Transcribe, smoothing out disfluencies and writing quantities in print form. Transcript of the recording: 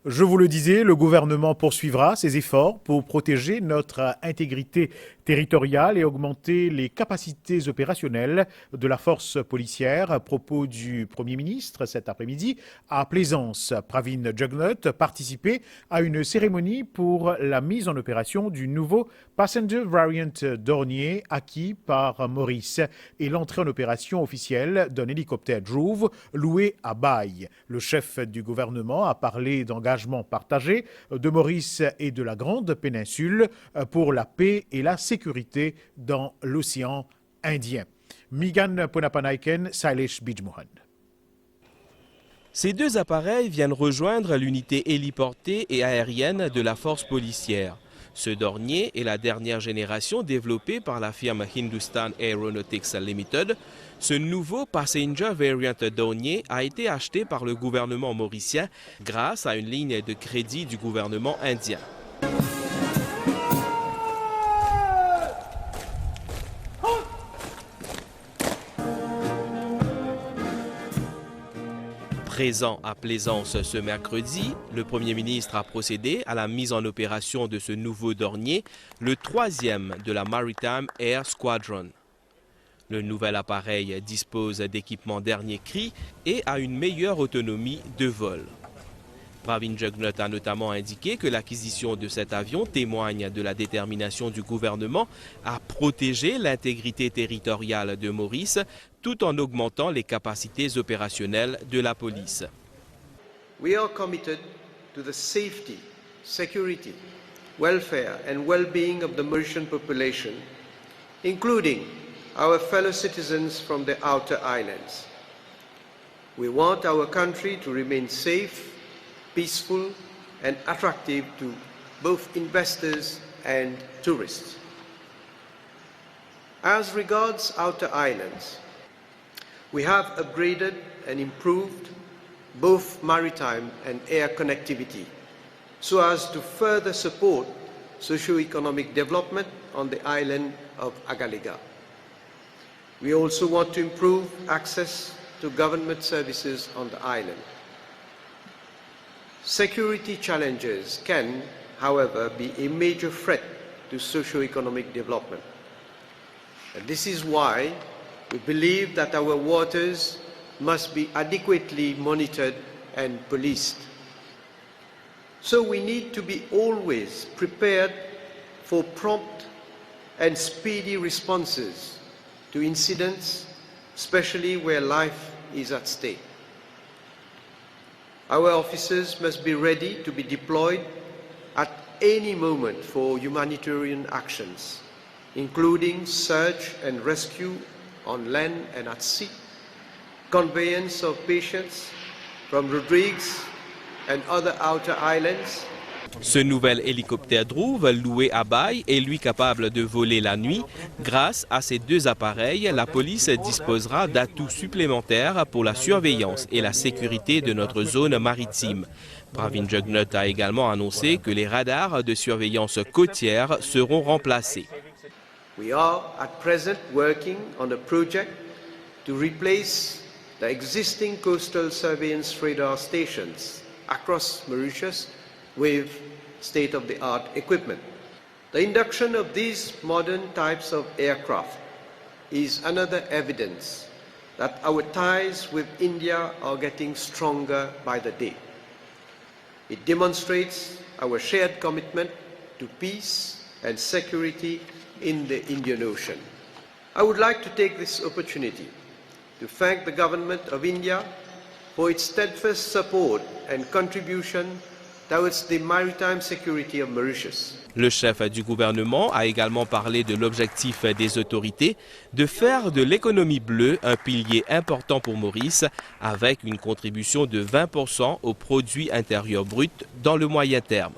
Je vous le disais, le gouvernement poursuivra ses efforts pour protéger notre intégrité territoriale et augmenter les capacités opérationnelles de la force policière. Propos du Premier ministre cet après-midi à Plaisance. Pravin Jugnauth participait à une cérémonie pour la mise en opération du nouveau Passenger Variant Dornier acquis par Maurice et l'entrée en opération officielle d'un hélicoptère Drove loué à Baye. Le chef du gouvernement a parlé d'engagement partagé de Maurice et de la Grande Péninsule pour la paix et la sécurité dans l'océan Indien. Megan Ponapanaiken, Sailesh Bijmohan. Ces deux appareils viennent rejoindre l'unité héliportée et aérienne de la force policière. Ce Dornier est la dernière génération développée par la firme Hindustan Aeronautics Limited. Ce nouveau Passenger Variant Dornier a été acheté par le gouvernement mauricien grâce à une ligne de crédit du gouvernement indien. Présent à Plaisance ce mercredi, le Premier ministre a procédé à la mise en opération de ce nouveau Dornier, le troisième de la Maritime Air Squadron. Le nouvel appareil dispose d'équipements dernier cri et a une meilleure autonomie de vol. Pravin Jugnauth a notamment indiqué que l'acquisition de cet avion témoigne de la détermination du gouvernement à protéger l'intégrité territoriale de Maurice tout en augmentant les capacités opérationnelles de la police. We are committed to the safety, security, welfare and well-being of the Mauritian population, including our fellow citizens from the outer islands. We want our country to remain safe, peaceful and attractive to both investors and tourists. As regards outer islands, we have upgraded and improved both maritime and air connectivity so as to further support socio-economic development on the island of Agaliga. We also want to improve access to government services on the island. Security challenges can, however, be a major threat to socio-economic development. And this is why we believe that our waters must be adequately monitored and policed. So we need to be always prepared for prompt and speedy responses to incidents, especially where life is at stake. Our officers must be ready to be deployed at any moment for humanitarian actions, including search and rescue on land and at sea, conveyance of patients from Rodrigues and other outer islands. Ce nouvel hélicoptère Drove loué à Baye est lui capable de voler la nuit. Grâce à ces deux appareils, la police disposera d'atouts supplémentaires pour la surveillance et la sécurité de notre zone maritime. Pravin Jugnauth a également annoncé que les radars de surveillance côtière seront remplacés. We are at present working on a project to replace the existing coastal surveillance radar stations across Mauritius with state-of-the-art equipment. The induction of these modern types of aircraft is another evidence that our ties with India are getting stronger by the day. It demonstrates our shared commitment to peace and security in the Indian Ocean. I would like to take this opportunity to thank the Government of India for its steadfast support and contribution towards the maritime security of Mauritius. Le chef du gouvernement a également parlé de l'objectif des autorités de faire de l'économie bleue un pilier important pour Maurice avec une contribution de 20% au produit intérieur brut dans le moyen terme.